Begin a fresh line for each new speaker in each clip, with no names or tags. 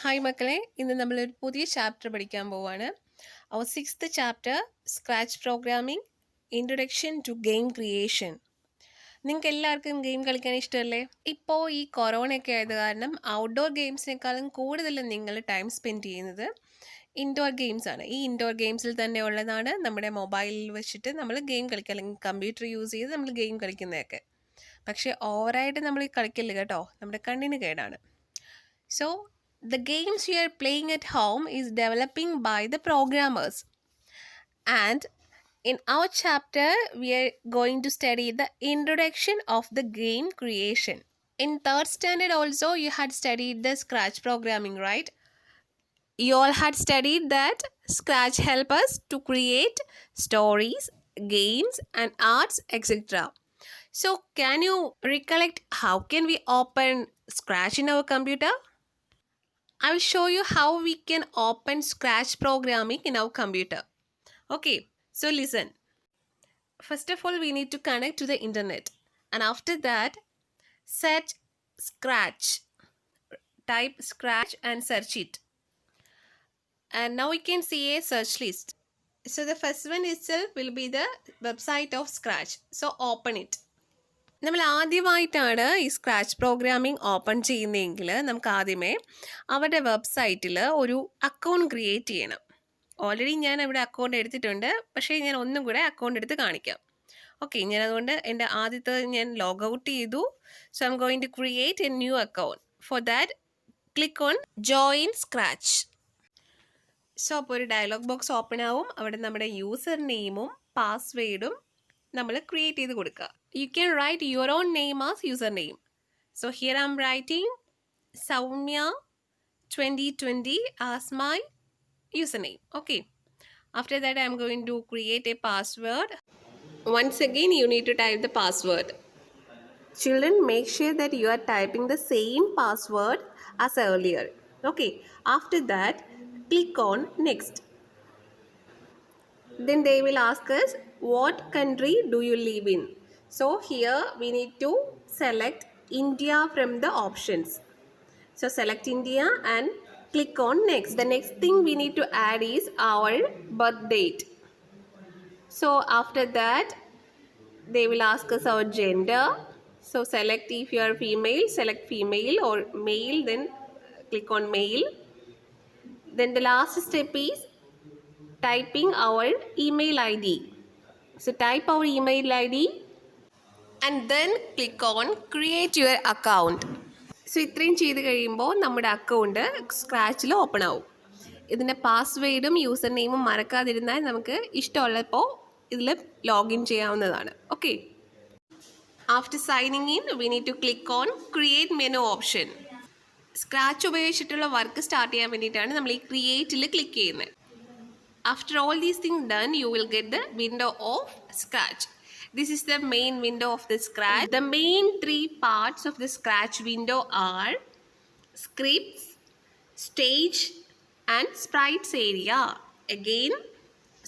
Hi മക്കളെ, ഇന്ന് നമ്മളൊരു പുതിയ ചാപ്റ്റർ പഠിക്കാൻ പോവാണ്. അവർ 6th chapter Scratch programming introduction to game creation. നിങ്ങൾക്ക് എല്ലാവർക്കും ഗെയിം കളിക്കാൻ ഇഷ്ടമല്ലേ? ഇപ്പോൾ ഈ കൊറോണയൊക്കെ ആയത് കാരണം ഔട്ട്ഡോർ ഗെയിംസിനേക്കാളും കൂടുതൽ നിങ്ങൾ ടൈം സ്പെൻഡ് ചെയ്യുന്നത് ഇൻഡോർ ഗെയിംസ് ആണ്. ഈ ഇൻഡോർ ഗെയിംസിൽ തന്നെ ഉള്ളതാണ് നമ്മുടെ മൊബൈലിൽ വെച്ചിട്ട് നമ്മൾ ഗെയിം കളിക്കുക, അല്ലെങ്കിൽ കമ്പ്യൂട്ടർ യൂസ് ചെയ്ത് നമ്മൾ ഗെയിം കളിക്കുന്നതൊക്കെ. പക്ഷേ ഓവറായിട്ട് നമ്മൾ കളിക്കില്ല കേട്ടോ, നമ്മുടെ കണ്ണിന് കേടാണ്. So, the games we are playing at home is developing by the programmers. And in our chapter, we are going to study the introduction of the game creation. In 3rd standard also, you had studied the Scratch programming, right? You all had studied that Scratch help us to create stories, games, and arts, etc. So, can you recollect how can we open Scratch in our computer? I will show you how we can open Scratch programming in our computer. Okay, so listen. First of all, we need to connect to the internet. And after that, search Scratch. Type Scratch and search it. And now we can see a search list. So the first one itself will be the website of Scratch. So open it. നമ്മൾ ആദ്യമായിട്ടാണ് ഈ scratch programming open ചെയ്യുന്നതെങ്കിൽ നമുക്ക് ആദ്യമേ അവരുടെ വെബ്സൈറ്റിൽ ഒരു account create ചെയ്യണം. ഓൾറെഡി ഞാൻ ഇവിടെ അക്കൗണ്ട് എടുത്തിട്ടുണ്ട്, പക്ഷേ ഞാൻ ഒന്നും കൂടെ അക്കൗണ്ട് എടുത്ത് കാണിക്കാം. ഓക്കെ, ഞാൻ അതുകൊണ്ട് എൻ്റെ ആദ്യത്തെ ഞാൻ ലോഗ് ഔട്ട് ചെയ്തു. So I am going to create a new account. For that click on join Scratch. So അപ്പോൾ ഒരു ഡയലോഗ് ബോക്സ് ഓപ്പൺ ആവും. അവിടെ നമ്മുടെ യൂസർ നെയിമും പാസ്വേഡും നമ്മൾ ക്രിയേറ്റ് ചെയ്ത് കൊടുക്കുക. You can write your own name as username. So here I'm writing Soumya 2020 as my username. Okay. After that I'm going to create a password. Once again you need to type the password. Children, make sure that you are typing the same password as earlier. Okay. After that, click on next. Then they will ask us, what country do you live in? So here we need to select India from the options. So select India and click on next. The next thing we need to add is our birth date. So after that they will ask us our gender. So select, if you are female, select female, or male, then click on male. Then the last step is typing our email ID. So type our email ID and then click on create your account. So ഇത്രയും ചെയ്ത് കഴിയുമ്പോൾ നമ്മുടെ account സ്ക്രാച്ചിൽ open ആവും. ഇതിൻ്റെ പാസ്വേഡും user നെയിമും മറക്കാതിരുന്നാൽ നമുക്ക് ഇഷ്ടമുള്ളപ്പോൾ ഇതിൽ ലോഗിൻ ചെയ്യാവുന്നതാണ്. Okay, after signing in we need to click on create menu option. Scratch ഉപയോഗിച്ചിട്ടുള്ള വർക്ക് സ്റ്റാർട്ട് ചെയ്യാൻ വേണ്ടിയിട്ടാണ് നമ്മൾ ഈ ക്രിയേറ്റിൽ ക്ലിക്ക് ചെയ്യുന്നത്. After all these things done, you will get the window of Scratch. This is the main window of the Scratch. The main 3 parts of the Scratch window are scripts, stage, and sprites area. Again,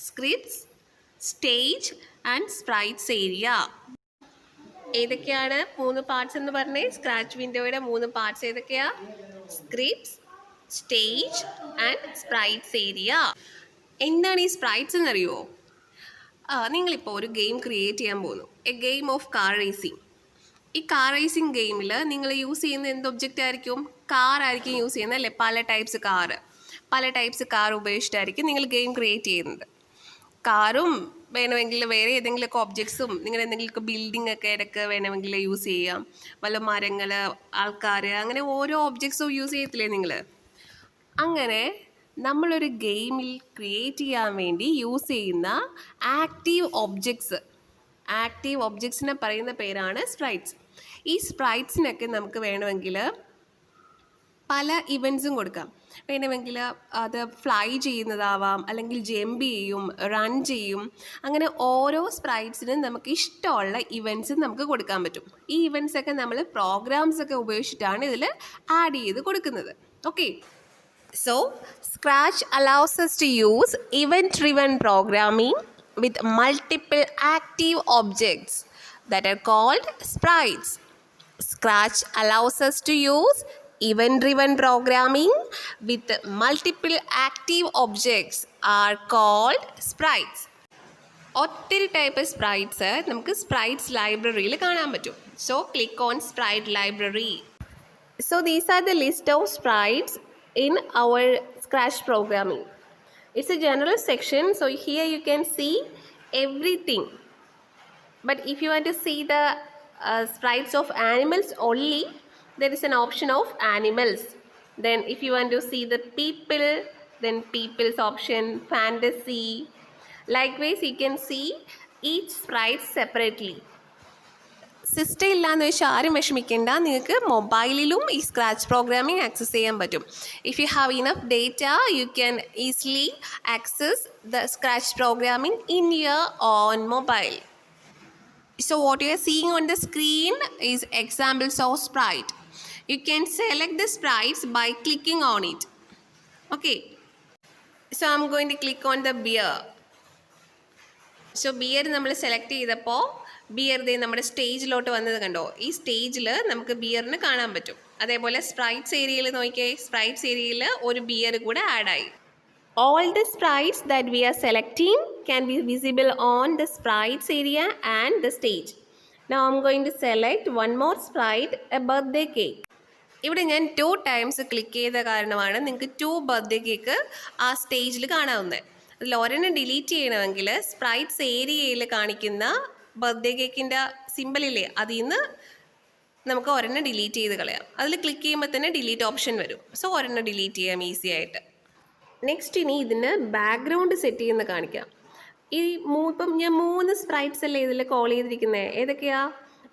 scripts, stage, and sprites area. ഏതൊക്കെയാണ് 3 parts എന്ന് പറഞ്ഞേ? Scratch വിൻഡോയുടെ 3 parts ഏതൊക്കെയാ? Scripts, stage, and sprites area. എന്താണ് ഈ sprites എന്നറിയുമോ? നിങ്ങളിപ്പോൾ ഒരു game create ചെയ്യാൻ പോകുന്നു, a game of car racing. ഈ കാർ റേസിംഗ് ഗെയിമിൽ നിങ്ങൾ യൂസ് ചെയ്യുന്ന എന്ത് ഒബ്ജക്റ്റ് ആയിരിക്കും? കാർ ആയിരിക്കും യൂസ് ചെയ്യുന്നത്, അല്ലേ? പല ടൈപ്സ് കാർ ഉപയോഗിച്ചിട്ടായിരിക്കും നിങ്ങൾ ഗെയിം ക്രിയേറ്റ് ചെയ്യുന്നത്. കാറും വേണമെങ്കിൽ വേറെ ഏതെങ്കിലുമൊക്കെ ഒബ്ജക്ട്സും, നിങ്ങൾ എന്തെങ്കിലുമൊക്കെ ബിൽഡിംഗ് ഒക്കെ ഇടയ്ക്ക് വേണമെങ്കിൽ യൂസ് ചെയ്യാം. വല്ല മരങ്ങൾ, ആൾക്കാർ, അങ്ങനെ ഓരോ ഒബ്ജക്ട്സും യൂസ് ചെയ്യത്തില്ലേ നിങ്ങൾ? അങ്ങനെ നമ്മളൊരു ഗെയിമിൽ ക്രിയേറ്റ് ചെയ്യാൻ വേണ്ടി യൂസ് ചെയ്യുന്ന ആക്റ്റീവ് ഒബ്ജക്ട്സിനെ പറയുന്ന പേരാണ് സ്പ്രൈറ്റ്സ്. ഈ സ്പ്രൈറ്റ്സിനൊക്കെ നമുക്ക് വേണമെങ്കിൽ പല ഇവൻറ്റ്സും കൊടുക്കാം. വേണമെങ്കിൽ അത് ഫ്ലൈ ചെയ്യുന്നതാവാം, അല്ലെങ്കിൽ ജമ്പ് ചെയ്യും, റൺ ചെയ്യും. അങ്ങനെ ഓരോ സ്പ്രൈറ്റ്സിനും നമുക്ക് ഇഷ്ടമുള്ള ഇവൻറ്റ്സ് നമുക്ക് കൊടുക്കാൻ പറ്റും. ഈ ഇവൻറ്റ്സൊക്കെ നമ്മൾ പ്രോഗ്രാംസൊക്കെ ഉപയോഗിച്ചിട്ടാണ് ഇതിൽ ആഡ് ചെയ്ത് കൊടുക്കുന്നത്. Okay, so Scratch allows us to use event-driven programming with multiple active objects that are called sprites. Scratch allows us to use Event-driven programming with multiple active objects are called sprites. ഒത്തിരി type sprites നമുക്ക് sprites ലൈബ്രറിയിൽ കാണാൻ പറ്റും. So click on sprite library. So these are the list of sprites in our Scratch programming. It's a general section, so here you can see everything. But if you want to see the sprites of animals only, there is an option of animals. Then if you want to see the people, then people's option, fantasy. Likewise, you can see each sprite separately. System ഇല്ലാന്ന് വെച്ചാൽ ആരും വിഷമിക്കേണ്ട, നിങ്ങൾക്ക് മൊബൈലിലും ഈ scratch programming access ചെയ്യാൻ പറ്റും. If you have enough data you can easily access the scratch programming in your own mobile. So what you are seeing on the screen is examples of sprite. You can select the sprites by clicking on it. Okay. So I'm going to click on the bear. So bear നമ്മൾ select ചെയ്തപ്പോൾ beer ദേ നമ്മുടെ സ്റ്റേജിലോട്ട് വന്നത് കണ്ടോ. ഈ സ്റ്റേജിൽ നമുക്ക് ബിയറിന് കാണാൻ പറ്റും. അതേപോലെ സ്പ്രൈറ്റ്സ് ഏരിയയിൽ നോക്കിയേ, സ്പ്രൈറ്റ്സ് ഏരിയയിൽ ഒരു ബിയർ കൂടെ ആഡായി. All the sprites that we are selecting can be visible on the sprites area and the stage. Now I'm going to select one more sprite, a birthday cake. ഇവിടെ ഞാൻ 2 times click ചെയ്ത കാരണമാണ് നിങ്ങൾക്ക് 2 birthday cake ആ സ്റ്റേജിൽ കാണാവുന്നത്. അതിൽ ഒരെണ്ണം delete ചെയ്യണമെങ്കിൽ സ്പ്രൈറ്റ്സ് ഏരിയയിൽ കാണിക്കുന്ന ബർത്ത്ഡേ കേക്കിൻ്റെ സിമ്പിളില്ലേ, അതിൽ നിന്ന് നമുക്ക് ഒരെണ്ണം ഡിലീറ്റ് ചെയ്ത് കളയാം. അതിൽ ക്ലിക്ക് ചെയ്യുമ്പോൾ തന്നെ ഡിലീറ്റ് ഓപ്ഷൻ വരും. സോ ഒരെണ്ണം ഡിലീറ്റ് ചെയ്യാം ഈസി ആയിട്ട്. നെക്സ്റ്റ് ഇനി ഇതിന് ബാക്ക്ഗ്രൗണ്ട് സെറ്റ് ചെയ്യുന്ന കാണിക്കാം. ഇപ്പം ഞാൻ 3 സ്പ്രൈറ്റ്സ് അല്ലേ ഇതിൽ കോൾ ചെയ്തിരിക്കുന്നത്. ഏതൊക്കെയാ?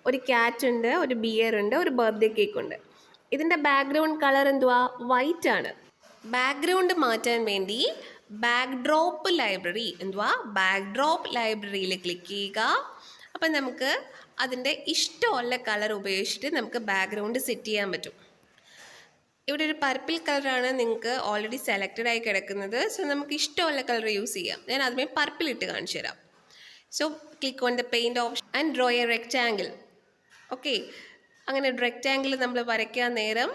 ഒരു ക്യാറ്റ് ഉണ്ട്, ഒരു ബിയർ ഉണ്ട്, ഒരു ബർത്ത്ഡേ കേക്ക് ഉണ്ട്. ഇതിൻ്റെ ബാക്ക്ഗ്രൗണ്ട് കളർ എന്തുവാ? വൈറ്റ് ആണ്. ബാക്ക്ഗ്രൗണ്ട് മാറ്റാൻ വേണ്ടി ബാക്ക്ഡ്രോപ്പ് ലൈബ്രറി എന്തുവാ? ബാക്ക്ഡ്രോപ്പ് ലൈബ്രറിയിൽ ക്ലിക്ക് ചെയ്യുക. അപ്പം നമുക്ക് അതിൻ്റെ ഇഷ്ടമുള്ള കളർ ഉപയോഗിച്ചിട്ട് നമുക്ക് ബാക്ക്ഗ്രൗണ്ട് സെറ്റ് ചെയ്യാൻ പറ്റും. ഇവിടെ ഒരു പർപ്പിൾ കളറാണ് നിങ്ങൾക്ക് ഓൾറെഡി സെലക്റ്റഡ് ആയി കിടക്കുന്നത്. സോ നമുക്ക് ഇഷ്ടമുള്ള കളർ യൂസ് ചെയ്യാം. ഞാൻ ആദ്യമേ പർപ്പിൾ ഇട്ട് കാണിച്ചു തരാം. So click on the paint option and draw A rectangle. Okay, അങ്ങനെ റെക്റ്റാങ്കിൾ നമ്മൾ വരയ്ക്കാൻ നേരം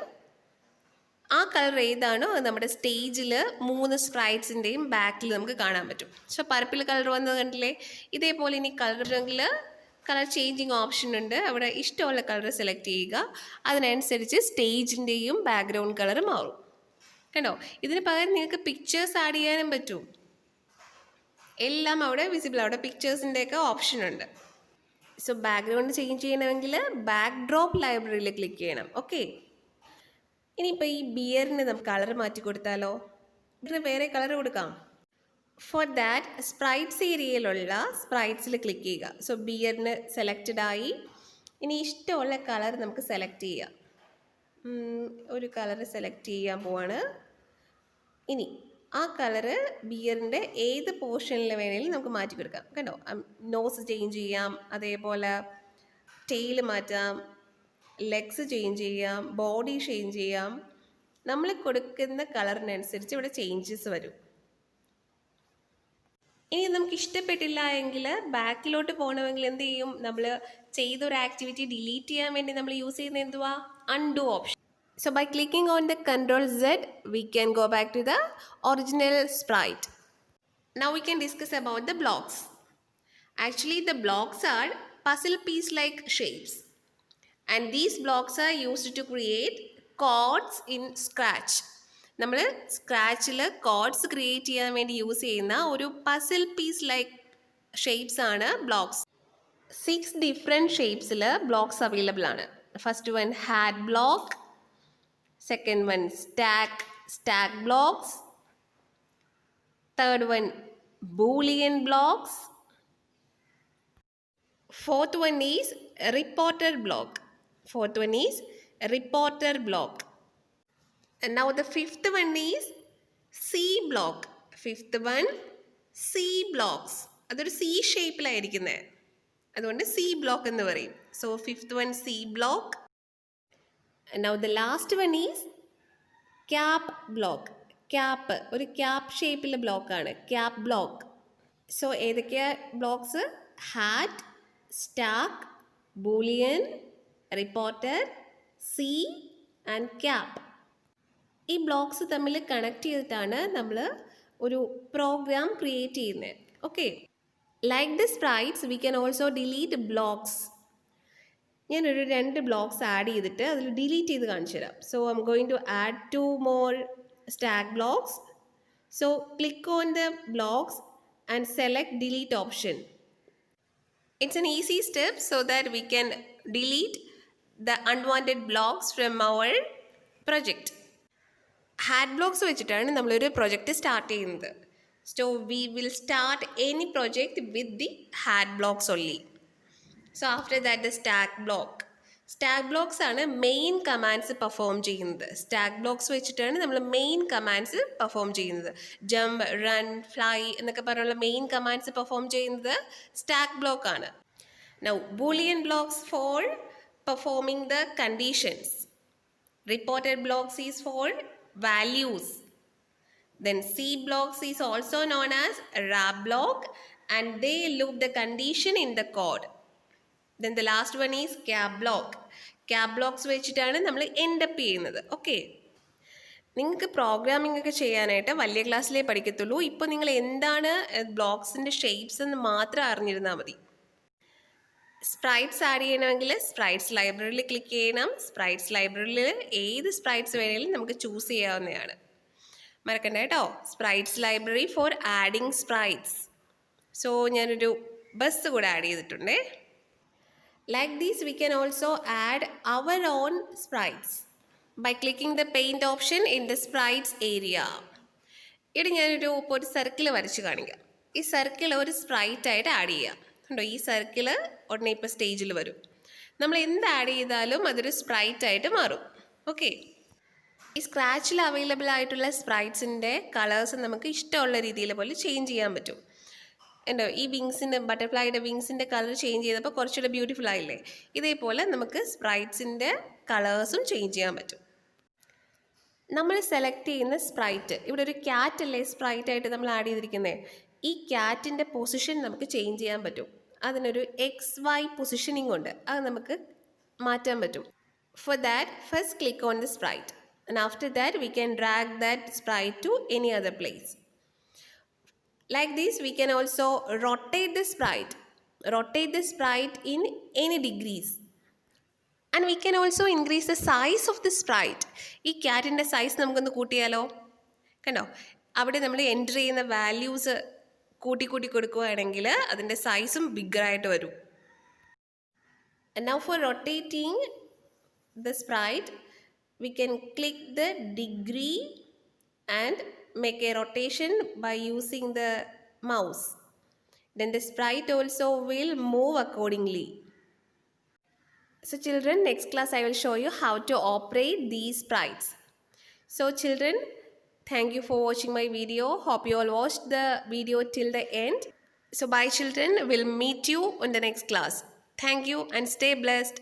ആ കളർ ഏതാണോ അത് നമ്മുടെ സ്റ്റേജിൽ 3 സ്പ്രൈറ്റ്സിൻ്റെയും ബാക്കിൽ നമുക്ക് കാണാൻ പറ്റും. സോ പർപ്പിൾ കളർ വന്നത് കണ്ടില്ലേ. ഇതേപോലെ ഇനി കളറിൽ കളർ ചേഞ്ചിങ് ഓപ്ഷൻ ഉണ്ട്. അവിടെ ഇഷ്ടമുള്ള കളർ സെലക്ട് ചെയ്യുക. അതിനനുസരിച്ച് സ്റ്റേജിൻ്റെയും ബാക്ക്ഗ്രൗണ്ട് കളർ മാറും. കണ്ടോ? ഇതിന് പകരം നിങ്ങൾക്ക് പിക്ചേഴ്സ് ആഡ് ചെയ്യാനും പറ്റും. എല്ലാം അവിടെ വിസിബിൾ. അവിടെ പിക്ചേഴ്സിൻ്റെയൊക്കെ ഓപ്ഷൻ ഉണ്ട്. സോ ബാക്ക്ഗ്രൗണ്ട് ചേഞ്ച് ചെയ്യണമെങ്കിൽ ബാക്ക്ഡ്രോപ്പ് ലൈബ്രറിയിൽ ക്ലിക്ക് ചെയ്യണം. ഓക്കെ, ഇനിയിപ്പോൾ ഈ ബിയറിന് നമുക്ക് കളർ മാറ്റി കൊടുത്താലോ? ഇതിന് വേറെ കളർ കൊടുക്കാം. ഫോർ ദാറ്റ് സ്പ്രൈറ്റ്സ് ഏരിയയിലുള്ള സ്പ്രൈറ്റ്സിൽ ക്ലിക്ക് ചെയ്യുക. സോ ബിയറിന് സെലക്റ്റഡ് ആയി. ഇനി ഇഷ്ടമുള്ള കളർ നമുക്ക് സെലക്ട് ചെയ്യാം. ഒരു കളർ സെലക്ട് ചെയ്യാൻ പോവാണ്. ഇനി ആ കളറ് ബിയറിൻ്റെ ഏത് പോർഷനിൽ വേണമെങ്കിലും നമുക്ക് മാറ്റി കൊടുക്കാം. കണ്ടോ? നോസ് ചേഞ്ച് ചെയ്യാം, അതേപോലെ ടെയിൽ മാറ്റാം, ലെഗ്സ് ചേഞ്ച് ചെയ്യാം, ബോഡി ചേഞ്ച് ചെയ്യാം. നമ്മൾ കൊടുക്കുന്ന കളറിനനുസരിച്ച് ഇവിടെ ചേഞ്ചസ് വരും. ഇനി നമുക്ക് ഇഷ്ടപ്പെട്ടില്ല എങ്കിൽ ബാക്കിലോട്ട് പോകണമെങ്കിൽ എന്ത് ചെയ്യും? നമ്മൾ ചെയ്തൊരു ആക്ടിവിറ്റി ഡിലീറ്റ് ചെയ്യാൻ വേണ്ടി നമ്മൾ യൂസ് ചെയ്യുന്ന എന്തുവാ? Undo option. So by clicking on the Ctrl Z, we can go back to the original sprite. Now we can discuss about the blocks. Actually, the blocks are puzzle piece-like shapes. And these blocks are used to create chords in Scratch. നമ്മൾ സ്ക്രാച്ചിൽ codes create ചെയ്യാൻ വേണ്ടി use ചെയ്യുന്ന ഒരു puzzle piece like shapes ആണ് blocks. 6 different ഷേപ്സിൽ blocks available ആണ്. First one hat block, second one stack blocks, third one Boolean blocks, fourth one is reporter block. And now the fifth one is C block. അതൊരു C ഷേപ്പിലായിരിക്കുന്നത്, അതുകൊണ്ട് C block എന്ന് പറയും. So fifth one C block. And now the last one is cap block. Cap ഒരു cap ഷേപ്പിലെ ബ്ലോക്കാണ് cap block. So ഏതൊക്കെയാ blocks? Hat, stack, Boolean, reporter, C and cap. ഈ blocks തമ്മിൽ കണക്ട് ചെയ്തിട്ടാണ് നമ്മൾ ഒരു പ്രോഗ്രാം ക്രിയേറ്റ് ചെയ്യുന്നത്. Okay, like the sprites we can also delete blocks. ഞാനൊരു 2 ബ്ലോക്സ് ആഡ് ചെയ്തിട്ട് അതിൽ ഡിലീറ്റ് ചെയ്ത് കാണിച്ചു തരാം. So I am going to add 2 more stack blocks. So click on the blocks and select delete option. It's an easy step so that we can delete the unwanted blocks from our project. Hat blocks വെച്ചിട്ടാണ് നമ്മളൊരു project start ചെയ്യുന്നത്. So we will start any project with the hat blocks only. So after that the stack block. Stack blocks ആണ് main commands perform ചെയ്യുന്നത്. Stack blocks വെച്ചിട്ടാണ് നമ്മൾ main commands perform ചെയ്യുന്നത്. Jump, run, fly എന്നൊക്കെ പറഞ്ഞുള്ള main commands perform ചെയ്യുന്നത് stack block ആണ്. Now Boolean blocks for performing the conditions. Reported blocks is for values. Then C blocks is also known as wrap block and they loop the condition in the code. Then the last one is cap block. Cap blocks വെച്ചിട്ടാണ് നമ്മൾ end up ചെയ്യുന്നത്. Okay, നിങ്ങൾക്ക് programming ഒക്കെ ചെയ്യാനായിട്ട് വലിയ ക്ലാസ്സിലേ പഠിക്കത്തുള്ളൂ. ഇപ്പോൾ നിങ്ങൾ എന്താണ് ബ്ലോക്സിൻ്റെ ഷേപ്സ് എന്ന് മാത്രം അറിഞ്ഞിരുന്നാൽ മതി. സ്പ്രൈറ്റ്സ് ആഡ് ചെയ്യണമെങ്കിൽ സ്പ്രൈറ്റ്സ് ലൈബ്രറിയിൽ ക്ലിക്ക് ചെയ്യണം. സ്പ്രൈറ്റ്സ് ലൈബ്രറിയിൽ ഏത് സ്പ്രൈറ്റ്സ് വേണമെങ്കിലും നമുക്ക് ചൂസ് ചെയ്യാവുന്നതാണ്. മറക്കണ്ട കേട്ടോ, sprites library four adding sprites. So ഞാനൊരു ബസ് കൂടെ add ചെയ്തിട്ടുണ്ടേ. Like this we can also add our own sprites by clicking the paint option in the sprites area. ഇവിടെ ഞാനൊരു സർക്കിൾ വരച്ച് കാണിക്കാം. ഈ സർക്കിൾ ഒരു സ്പ്രൈറ്റ് ആയിട്ട് ആഡ് ചെയ്യാം. കണ്ടോ, ഈ സർക്കിൾ ഉടനെ ഇപ്പോൾ സ്റ്റേജിൽ വരും. നമ്മൾ എന്ത് ആഡ് ചെയ്താലും അതൊരു സ്പ്രൈറ്റ് ആയിട്ട് മാറും. ഓക്കെ, ഈ സ്ക്രാച്ചിൽ അവൈലബിൾ ആയിട്ടുള്ള സ്പ്രൈറ്റ്സിൻ്റെ കളേഴ്സ് നമുക്ക് ഇഷ്ടമുള്ള രീതിയിൽ പോലെ ചേഞ്ച് ചെയ്യാൻ പറ്റും. ഉണ്ടോ, ഈ വിങ്സിൻ്റെ ബട്ടർഫ്ലൈയുടെ വിങ്സിൻ്റെ കളർ ചേഞ്ച് ചെയ്തപ്പോൾ കുറച്ചുകൂടെ ബ്യൂട്ടിഫുൾ ആയില്ലേ? ഇതേപോലെ നമുക്ക് സ്പ്രൈറ്റ്സിൻ്റെ കളേഴ്സും ചേഞ്ച് ചെയ്യാൻ പറ്റും. നമ്മൾ സെലക്ട് ചെയ്യുന്ന സ്പ്രൈറ്റ്, ഇവിടെ ഒരു ക്യാറ്റ് അല്ലേ സ്പ്രൈറ്റ് ആയിട്ട് നമ്മൾ ആഡ് ചെയ്തിരിക്കുന്നത്. ഈ ക്യാറ്റിൻ്റെ പൊസിഷൻ നമുക്ക് ചേഞ്ച് ചെയ്യാൻ പറ്റും. അതിനൊരു XY പൊസിഷനിങ് ഉണ്ട്, അത് നമുക്ക് മാറ്റാൻ പറ്റും. For that first click on the sprite and after that we can drag that sprite to any other place. Like this we can also rotate the sprite in any degrees. And we can also increase the size of the sprite. ഈ ക്യാറ്റിൻ്റെ size നമുക്കൊന്ന് കൂട്ടിയാലോ? കണ്ടോ, അവിടെ നമ്മൾ enter ചെയ്യുന്ന values കൂട്ടി കൊടുക്കുകയാണെങ്കിൽ അതിൻ്റെ സൈസും ബിഗ്ഗറായിട്ട് വരും. And now for rotating the sprite we can click the degree and make a rotation by using the mouse. Then the sprite also will move accordingly. So children, next class I will show you how to operate these sprites. So children, thank you for watching my video. Hope you all watched the video till the end. So bye children, we'll meet you in the next class. Thank you and stay blessed.